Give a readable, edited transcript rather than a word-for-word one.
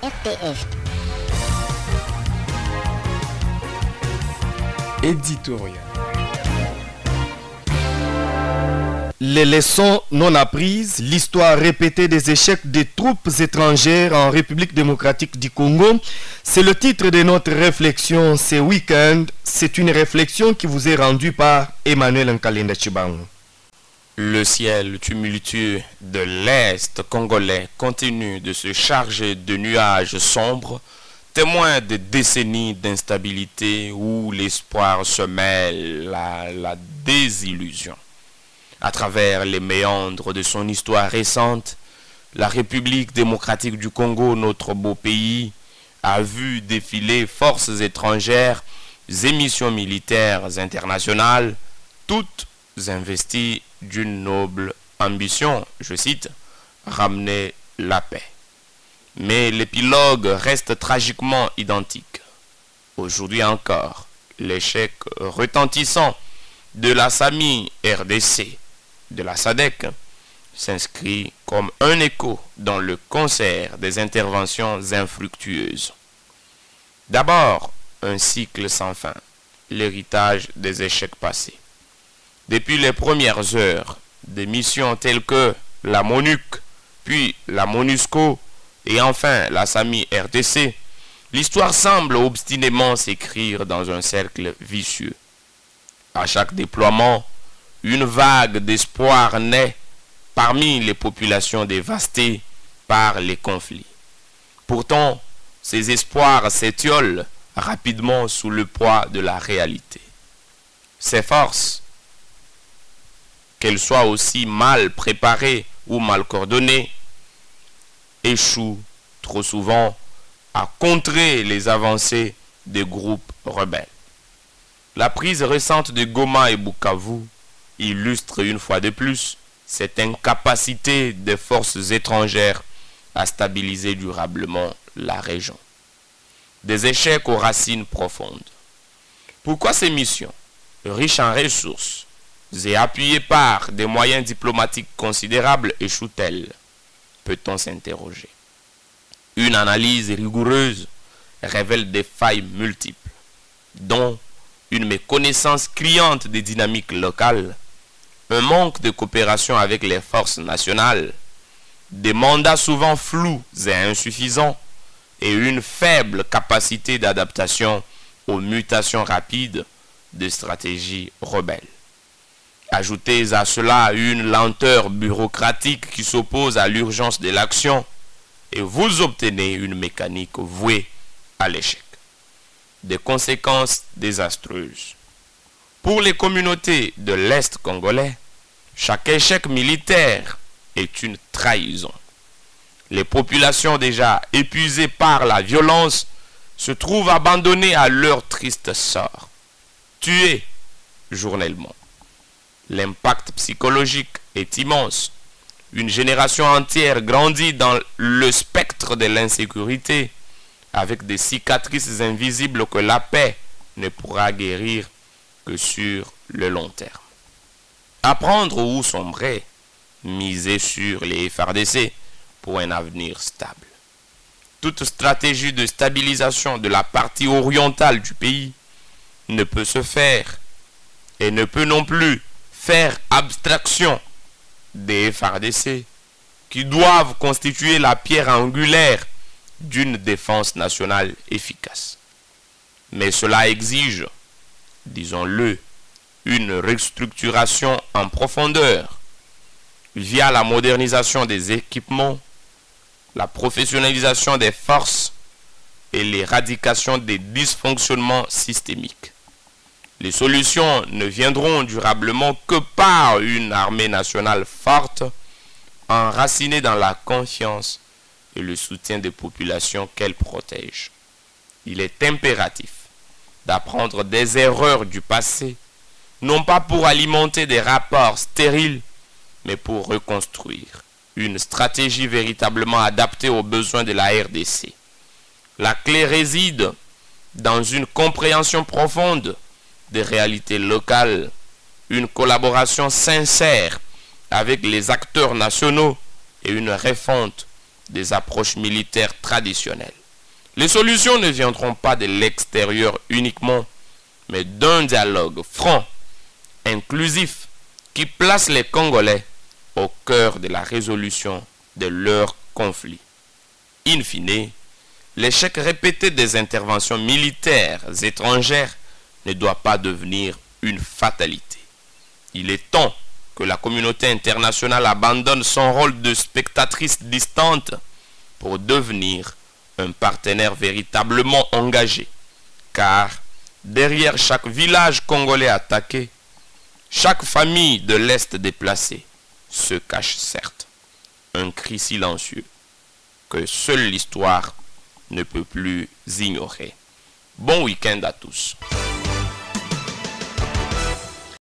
RTF. Éditorial. Les leçons non apprises, l'histoire répétée des échecs des troupes étrangères en République démocratique du Congo, c'est le titre de notre réflexion ce week-end. C'est une réflexion qui vous est rendue par Emmanuel Nkalenda Chibango. Le ciel tumultueux de l'Est congolais continue de se charger de nuages sombres, témoins de décennies d'instabilité où l'espoir se mêle à la désillusion. À travers les méandres de son histoire récente, la République démocratique du Congo, notre beau pays, a vu défiler forces étrangères, émissions militaires internationales, toutes investies d'une noble ambition, je cite, ramener la paix. Mais l'épilogue reste tragiquement identique. Aujourd'hui encore, l'échec retentissant de la SAMI RDC, de la SADC, s'inscrit comme un écho dans le concert des interventions infructueuses. D'abord, un cycle sans fin, l'héritage des échecs passés. Depuis les premières heures, des missions telles que la MONUC, puis la MONUSCO et enfin la SAMI RDC, l'histoire semble obstinément s'écrire dans un cercle vicieux. À chaque déploiement, une vague d'espoir naît parmi les populations dévastées par les conflits. Pourtant, ces espoirs s'étiolent rapidement sous le poids de la réalité. Ces forces, qu'elles soient aussi mal préparées ou mal coordonnées, échouent trop souvent à contrer les avancées des groupes rebelles. La prise récente de Goma et Bukavu illustre une fois de plus cette incapacité des forces étrangères à stabiliser durablement la région. Des échecs aux racines profondes. Pourquoi ces missions, riches en ressources et appuyées par des moyens diplomatiques considérables, échouent-elles? Peut-on s'interroger? Une analyse rigoureuse révèle des failles multiples, dont une méconnaissance criante des dynamiques locales, un manque de coopération avec les forces nationales, des mandats souvent flous et insuffisants, et une faible capacité d'adaptation aux mutations rapides de stratégies rebelles. Ajoutez à cela une lenteur bureaucratique qui s'oppose à l'urgence de l'action, et vous obtenez une mécanique vouée à l'échec. Des conséquences désastreuses. Pour les communautés de l'Est congolais, chaque échec militaire est une trahison. Les populations déjà épuisées par la violence se trouvent abandonnées à leur triste sort, tuées journellement. L'impact psychologique est immense. Une génération entière grandit dans le spectre de l'insécurité, avec des cicatrices invisibles que la paix ne pourra guérir que sur le long terme. Apprendre où sombrer, miser sur les FARDC pour un avenir stable. Toute stratégie de stabilisation de la partie orientale du pays ne peut se faire et ne peut non plus faire abstraction des FARDC qui doivent constituer la pierre angulaire d'une défense nationale efficace. Mais cela exige, disons-le, une restructuration en profondeur via la modernisation des équipements, la professionnalisation des forces et l'éradication des dysfonctionnements systémiques. Les solutions ne viendront durablement que par une armée nationale forte, enracinée dans la confiance et le soutien des populations qu'elle protège. Il est impératif d'apprendre des erreurs du passé, non pas pour alimenter des rapports stériles, mais pour reconstruire une stratégie véritablement adaptée aux besoins de la RDC. La clé réside dans une compréhension profonde des réalités locales, une collaboration sincère avec les acteurs nationaux et une refonte des approches militaires traditionnelles. Les solutions ne viendront pas de l'extérieur uniquement, mais d'un dialogue franc, inclusif, qui place les Congolais au cœur de la résolution de leurs conflits. In fine, l'échec répété des interventions militaires étrangères ne doit pas devenir une fatalité. Il est temps que la communauté internationale abandonne son rôle de spectatrice distante pour devenir un partenaire véritablement engagé. Car derrière chaque village congolais attaqué, chaque famille de l'Est déplacée se cache certes un cri silencieux que seule l'histoire ne peut plus ignorer. Bon week-end à tous.